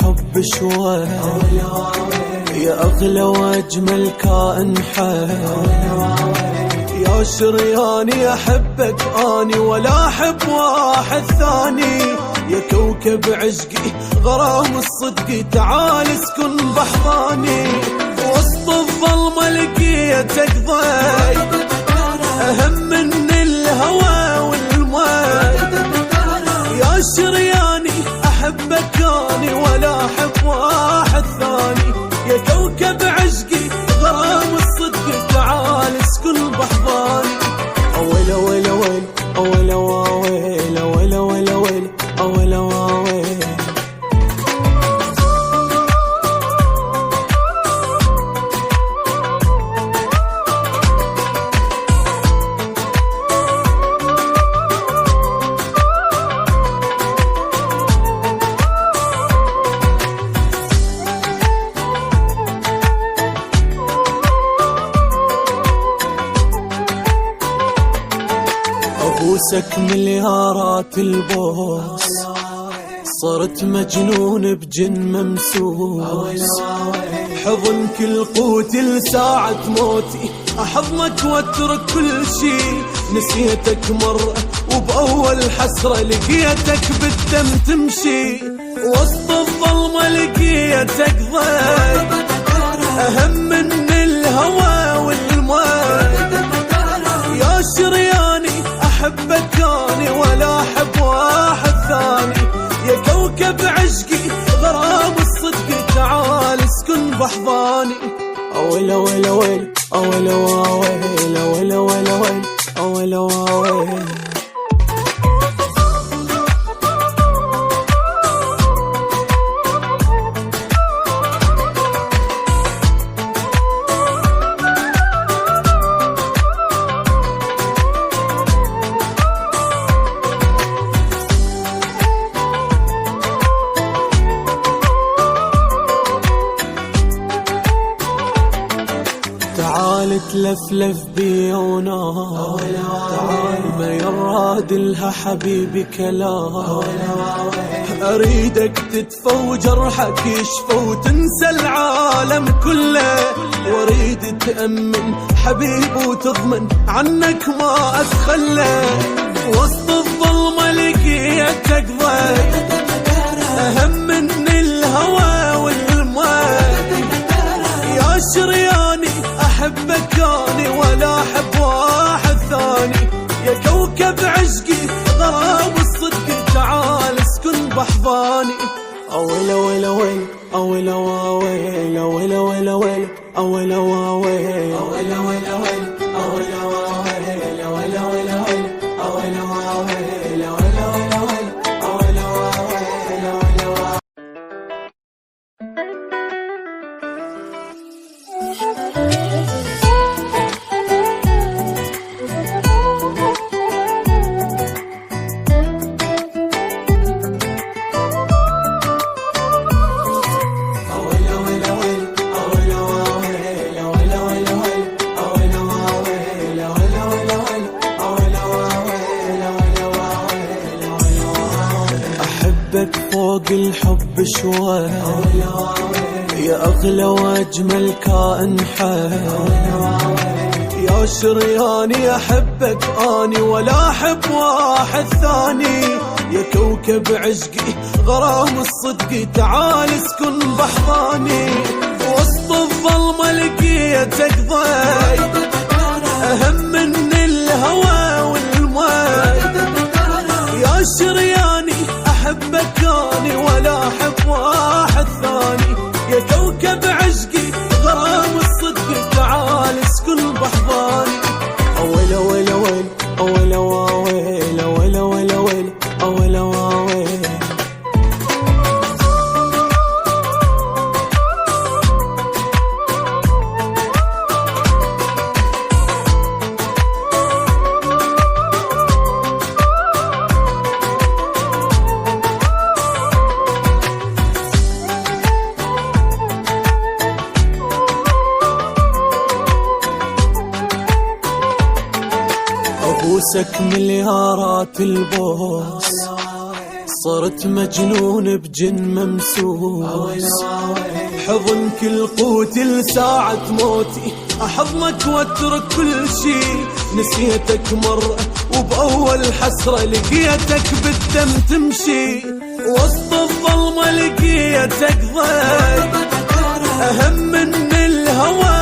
الحب شوي يا أغلى وأجمل كائن حي، يا شرياني أحبك أني ولا أحب واحد ثاني، يا كوكب عشقي غرام الصدق تعال اسكن بحضاني، وسط الظلمة لقيتك ضي أهم من الهوى والماء، يا شرياني أحبك أني ولا أحب واحد ثاني، يا كوكب عشقي غرام الصدق تعال اسكن بحضاني. أويلا ويلا ويل أويلا واويلا ويلا ويلا ويل أويلا واويلا. أبوسك مليارات البوس صرت مجنون بجن ممسوس، حضن كل قوتي لساعة موتي أحضنك واترك كل شي، نسيتك مرة وبأول حسرة لقيتك بالدم تمشي، وسط الظلمة لقيتك ضي أهم من الهوى والماء، يا شرياني أحبك أني ولا أحب واحد ثاني، يا كوكب عشقي غرام الصدق تعال اسكن بحضاني. أويلا ويلا ويل أويلا واويلا ويلا ويلا ويل أويلا واويلا. تعال تلفلف بي ونار، تعال ما يراد لها حبيبي كلام، أريدك تدفى وجرحك يشفى وتنسى العالم كله، واريد تأمن حبيب وتضمن عنك ما أتخلى، وسط الظلمة لقيتك ضي أهم من الهوى والماء، يا شرياني أحبك أني ولا أحب واحد ثاني، يا كوكب عشقي غرام الصدق تعال اسكن بحضاني. أويلا ويلا ويل أويلا واويلا ويلا ويلا ويل أويلا واويلا أويلا ويلا ويل أويلا واويلا ويلا ويلا ويل أويلا واويلا ويلا ويلا ويل أويلا واويلا ويلا واويلا. أحبك فوق الحب شوي يا أغلى وأجمل كائن حي، يا شرياني أحبك أني ولا أحب واحد ثاني، يا كوكب عشقي غرام الصدق تعال اسكن بحضاني، وسط الظلمة لقيتك ضي أهم من الهوى والماء، يا شرياني أحبك أني ولا أحب واحد ثاني، يا كوكب عشقي غرام الصدق تعال اسكن بحضاني. أويلا ويلا ويل أويلا واويلا ويلا ويلا ويل أويلا واويلا. أبوسك مليارات البوس صرت مجنون بجن ممسوس، حضن كل قوتي لساعة موتي، أحضنك واترك كل شي. نسيتك مرة وبأول حسرة لقيتك بالدم تمشي، وسط الظلمة لقيتك ضيق أهم من الهوى